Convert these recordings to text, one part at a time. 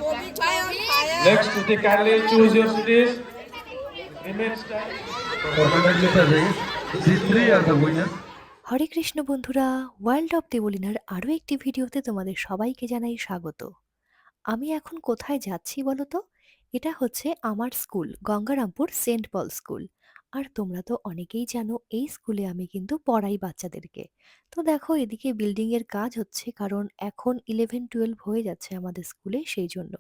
Next, Tuti, kindly choose your seats. Remain stand. Congratulations, these three are the winners. হরে কৃষ্ণ বন্ধুরা, world of দেবলিনার আরও একটি ভিডিওতে তোমাদের সবাইকে জানাই স্বাগত। আমি এখন কোথায় যাচ্ছি বলো তো? এটা হচ্ছে আমার স্কুল, গঙ্গারামপুর সেন্ট পল স্কুল। আর তোমরা তো অনেকেই জানো এই স্কুলে আমি কিন্তু পড়াই বাচ্চাদেরকে। তো দেখো এদিকে বিল্ডিংয়ের কাজ হচ্ছে, কারণ এখন 11-12 হয়ে যাচ্ছে আমাদের স্কুলে, সেই জন্য।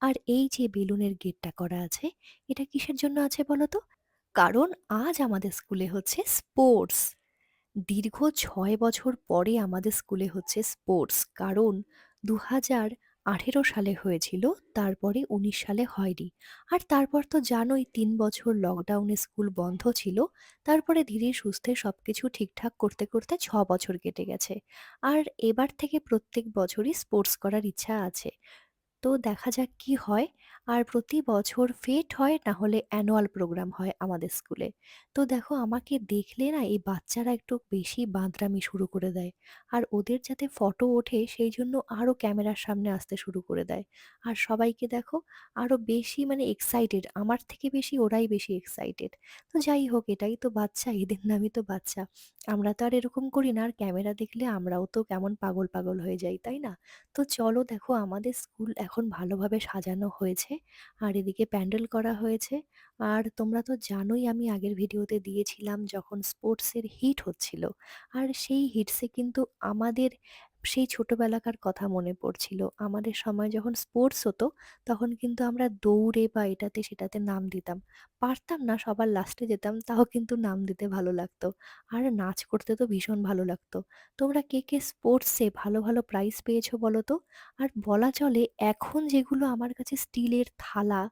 আর এই যে বেলুনের গেটটা করা আছে, এটা কিসের জন্য আছে বলো তো? কারণ আজ আমাদের স্কুলে হচ্ছে স্পোর্টস। দীর্ঘ ৬ বছর পরে আমাদের স্কুলে হচ্ছে স্পোর্টস। কারণ ২০১৮ সালে হয়েছিল, তারপরে ১৯ সালে হয়নি। আর তারপর তো জানোই ৩ বছর লকডাউনে স্কুল বন্ধ ছিল। তারপরে ধীরে সুস্থে সবকিছু ঠিকঠাক করতে করতে ৬ বছর কেটে গেছে। আর এবার থেকে প্রত্যেক বছরই স্পোর্টস করার ইচ্ছা আছে। তো দেখা যাক কি হয়। আর প্রতি বছর ফেট হয়, না হলে অ্যানুয়াল প্রোগ্রাম হয় আমাদের স্কুলে। তো দেখো আমাকে দেখলে না এই বাচ্চারা একটু বেশি বাঁদরামি শুরু করে দেয়। আর ওদের যাতে ফটো ওঠে সেই জন্য আরও ক্যামেরার সামনে আসতে শুরু করে দেয়। আর সবাইকে দেখো আরও বেশি মানে এক্সাইটেড, আমার থেকে বেশি ওরাই বেশি এক্সাইটেড। তো যাই হোক, এটাই তো বাচ্চা, এদের নামই তো বাচ্চা। আমরা তো আর এরকম করি না, আর ক্যামেরা দেখলে আমরাও তো কেমন পাগল পাগল হয়ে যাই, তাই না? তো চলো দেখো আমাদের স্কুল এখন ভালোভাবে সাজানো হয়েছে। আর এদিকে প্যান্ডেল করা হয়েছে। আর তোমরা তো জানোই আমি আগের ভিডিওতে দিয়েছিলাম যখন স্পোর্টসের হিট হচ্ছিল। আর সেই হিটসে কিন্তু আমাদের সেই ছোটবেলাকার কথা মনে পড়ছিল। আমাদের সময় যখন স্পোর্টস হতো তখন কিন্তু আমরা দৌড়ে বা এটাতে সেটাতে নাম দিতাম। পারতাম না, সবার লাস্টে যেতাম, তাও কিন্তু নাম দিতে ভালো লাগতো। আর নাচ করতে তো ভীষণ ভালো লাগতো। তোমরা কে কে স্পোর্টসে ভালো ভালো প্রাইজ পেয়েছো বলো তো? আর বলা চলে এখন যেগুলো আমার কাছে স্টিলের থালা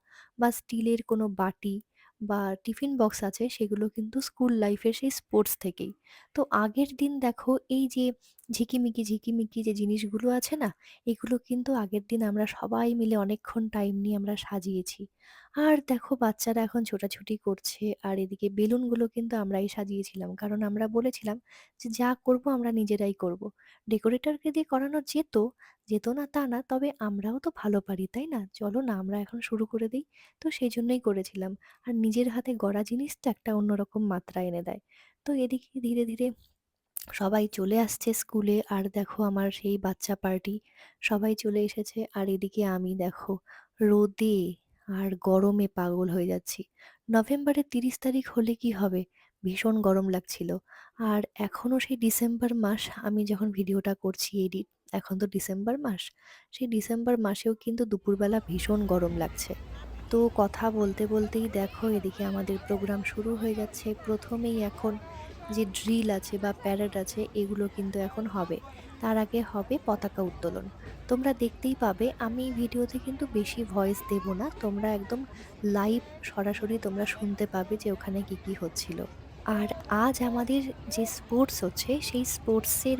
বা স্টিলের কোনো বাটি বা টিফিন বক্স আছে, সেগুলো কিন্তু স্কুল লাইফের সেই স্পোর্টস থেকেই। তো আগের দিন দেখো এই যে ঝিকিমিকি ঝিকিমিকি যে জিনিসগুলো আছে না, এগুলো কিন্তু আগের দিন আমরা সবাই মিলে অনেকক্ষণ টাইম নিয়ে আমরা সাজিয়েছি। আর দেখো বাচ্চারা এখন ছোটাছুটি করছে, আর এদিকে বেলুনগুলো কিন্তু আমরাই সাজিয়েছিলাম, কারণ আমরা বলেছিলাম যে যা করব আমরা নিজেরাই করব। ডেকোরেটরকে দিয়ে করানো যেত, যেত না তা না, তবে আমরাও তো ভালো পারি, তাই না? চলো না আমরা এখন শুরু করে দিই। তো সেই জন্যই করেছিলাম। আর নিজের হাতে গড়া জিনিসটা একটা অন্যরকম মাত্রা এনে দেয়। তো এদিকে ধীরে ধীরে সবাই চলে আসছে স্কুলে। আর দেখো আমার সেই বাচ্চা পার্টি সবাই চলে এসেছে। আর এদিকে আমি দেখো রোদে আর গরমে পাগল হয়ে যাচ্ছি। নভেম্বরের ৩০ তারিখ হলে কি হবে, ভীষণ গরম লাগছিল। আর এখনও সেই ডিসেম্বর মাস, আমি যখন ভিডিওটা করছি এডিট, এখন তো ডিসেম্বর মাস। সেই ডিসেম্বর মাসেও কিন্তু দুপুরবেলা ভীষণ গরম লাগছে। তো কথা বলতে বলতেই দেখো এদিকে আমাদের প্রোগ্রাম শুরু হয়ে যাচ্ছে। প্রথমেই এখন যে ড্রিল আছে বা প্যারেড আছে, এগুলো কিন্তু এখন হবে। তার আগে হবে পতাকা উত্তোলন। তোমরা দেখতেই পাবে, আমি ভিডিওতে কিন্তু বেশি ভয়েস দেব না, তোমরা একদম লাইভ সরাসরি তোমরা শুনতে পাবে যে ওখানে কি কি হচ্ছিল। আর আজ আমাদের যে স্পোর্টস হচ্ছে, সেই স্পোর্টসের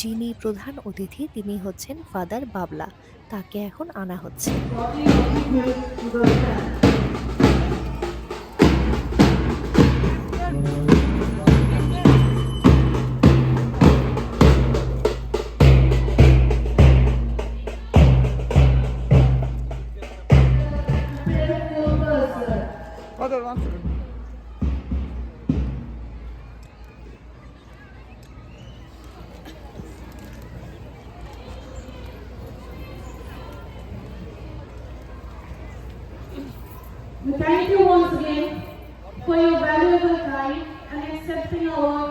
যিনি প্রধান অতিথি তিনি হচ্ছেন ফাদার বাবলা। তাকে এখন আনা হচ্ছে। We thank you once again for your valuable time and accepting our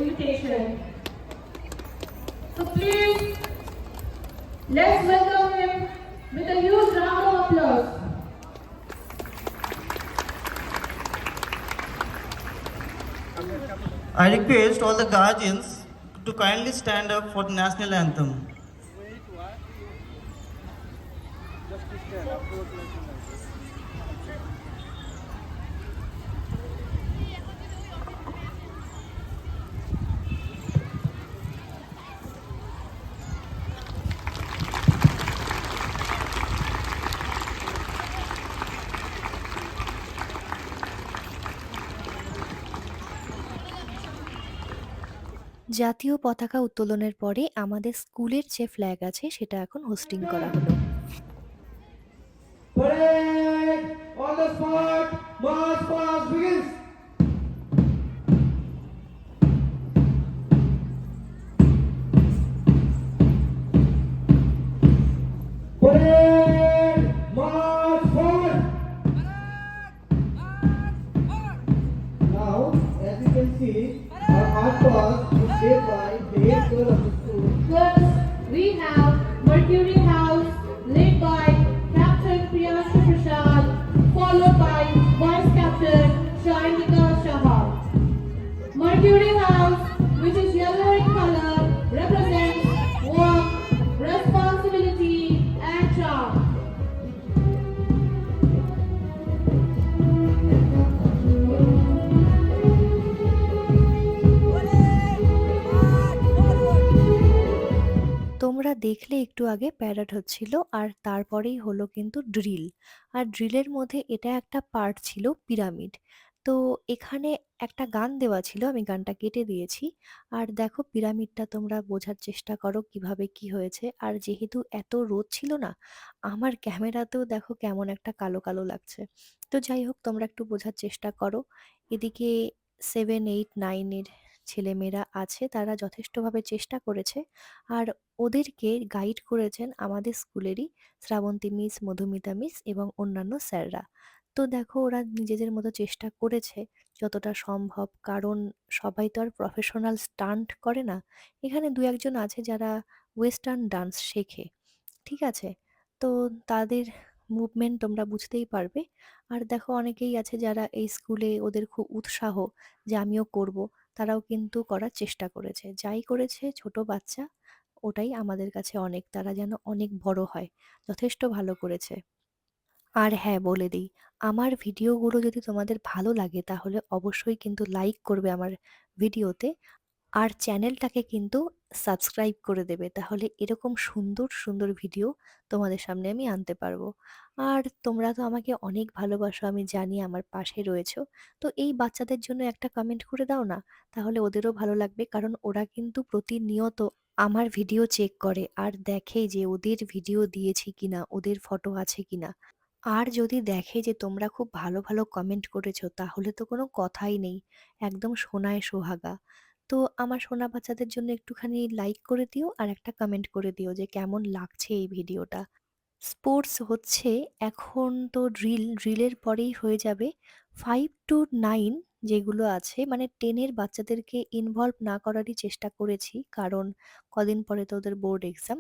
invitation. So please, let's welcome him with a huge round of applause. I request all the guardians to kindly stand up for the national anthem. জাতীয় পতাকা উত্তোলনের পরে আমাদের স্কুলের যে flag আছে সেটা এখন হোস্টিং করা হলো। Parade on the spot. March past begins. Parade march forward. Now, as you can see, our march past is led by the head girl of the school. First, we have Mercury House, led by Captain Priyanshu Prasad, followed by Vice Captain Shainika Shah. Mercury House, which is yellow in color, represents warmth, responsibility, and charm. তোমরা দেখলে একটু আগে parade হচ্ছিল আর তারপরেই হলো কিন্তু drill. আর ড্রিলের মধ্যে এটা একটা পার্ট ছিল পিরামিড। তো এখানে একটা গান দেওয়া ছিল, আমি গানটা কেটে দিয়েছি। আর দেখো পিরামিডটা তোমরা বোঝার চেষ্টা করো কিভাবে কি হয়েছে। আর যেহেতু এত রোদ ছিল না, আমার ক্যামেরাতেও দেখো কেমন একটা কালো কালো লাগছে। তো যাই হোক, তোমরা একটু বোঝার চেষ্টা করো। এদিকে 7, 8, 9 এর ছেলেমেয়েরা আছে, তারা যথেষ্টভাবে চেষ্টা করেছে। আর ওদেরকে গাইড করেছেন আমাদের স্কুলেরই শ্রাবন্তী মিস, মধুমিতা মিস এবং অন্যান্য স্যাররা। তো দেখো ওরা নিজেদের মতো চেষ্টা করেছে যতটা সম্ভব, কারণ সবাই তো আর প্রফেশনাল স্টান্ট করে না। এখানে দু একজন আছে যারা ওয়েস্টার্ন ডান্স শেখে, ঠিক আছে? তো তাদের মুভমেন্ট তোমরা বুঝতেই পারবে। আর দেখো অনেকেই আছে যারা এই স্কুলে, ওদের খুব উৎসাহ যে আমিও করব, তারাও কিন্তু করার চেষ্টা করেছে। যাই করেছে ছোট বাচ্চা, ওটাই আমাদের কাছে অনেক। তারা যেন অনেক বড় হয়, যথেষ্ট ভালো করেছে। আর হ্যাঁ, বলে দিই, আমার ভিডিওগুলো যদি তোমাদের ভালো লাগে তাহলে অবশ্যই কিন্তু লাইক করবে আমার ভিডিওতে। আর চ্যানেলটাকে কিন্তু সাবস্ক্রাইব করে দেবে, তাহলে এরকম সুন্দর সুন্দর ভিডিও তোমাদের সামনে আমি আনতে পারবো। আর তোমরা তো আমাকে অনেক ভালোবাসো, আমি জানি, আমার পাশে রয়েছো। তো এই বাচ্চাদের জন্য একটা কমেন্ট করে দাও না, তাহলে ওদেরও ভালো লাগবে। কারণ ওরা কিন্তু প্রতিনিয়ত আমার ভিডিও চেক করে আর দেখে যে ওদের ভিডিও দিয়েছি কিনা, ওদের ফটো আছে কিনা। আর যদি দেখে যে তোমরা খুব ভালো ভালো কমেন্ট করেছো, তাহলে তো কোনো কথাই নেই, একদম সোনায় সোহাগা। তো আমার সোনা বাচ্চাদের জন্য একটুখানি লাইক করে দিও আর একটা কমেন্ট করে দিও যে কেমন লাগছে এই ভিডিওটা। স্পোর্টস হচ্ছে এখন, তো ড্রিলের পরেই হয়ে যাবে 5 to 9 যেগুলো আছে, মানে 10-এর বাচ্চাদেরকে ইনভলভ না করারই চেষ্টা করেছি, কারণ কদিন পরে তো ওদের বোর্ড এক্সাম।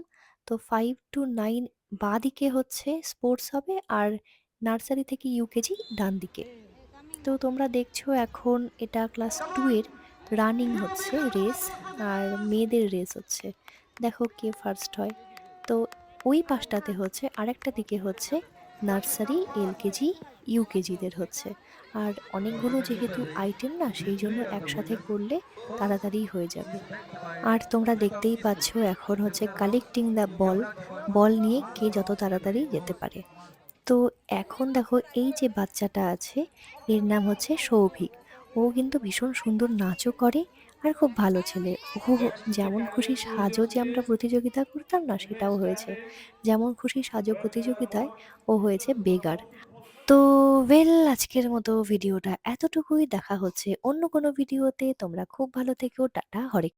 তো 5 to 9 বাঁ দিকে হচ্ছে স্পোর্টস হবে, আর নার্সারি থেকে ইউকেজি ডান দিকে। তো তোমরা দেখছো এখন এটা ক্লাস 2-এর রানিং হচ্ছে রেস, আর মেয়েদের রেস হচ্ছে। দেখো কে ফার্স্ট হয়। তো ওই পাশটাতে হচ্ছে, আরেকটা দিকে হচ্ছে নার্সারি, এলকেজি, ইউকেজিদের হচ্ছে। আর অনেকগুলো যেহেতু আইটেম না, সেই জন্য একসাথে করলে তাড়াতাড়ি হয়ে যাবে। আর তোমরা দেখতেই পাচ্ছ এখন হচ্ছে কালেক্টিং দ্য বল, বল নিয়ে কে যত তাড়াতাড়ি যেতে পারে। তো এখন দেখো এই যে বাচ্চাটা আছে, এর নাম হচ্ছে সৌভিক। ও কিন্তু ভীষণ সুন্দর নাচও করে আর খুব ভালো ছেলে। ও যেমন খুশি সাজো, যে আমরা প্রতিযোগিতা করতাম না, সেটাও হয়েছে। যেমন খুশি সাজো প্রতিযোগিতায় ও হয়েছে বেগার। তো আজকের মতো ভিডিওটা এতটুকুই। দেখা হচ্ছে অন্য কোনো ভিডিওতে। তোমরা খুব ভালো থেকো। টাটা, হরে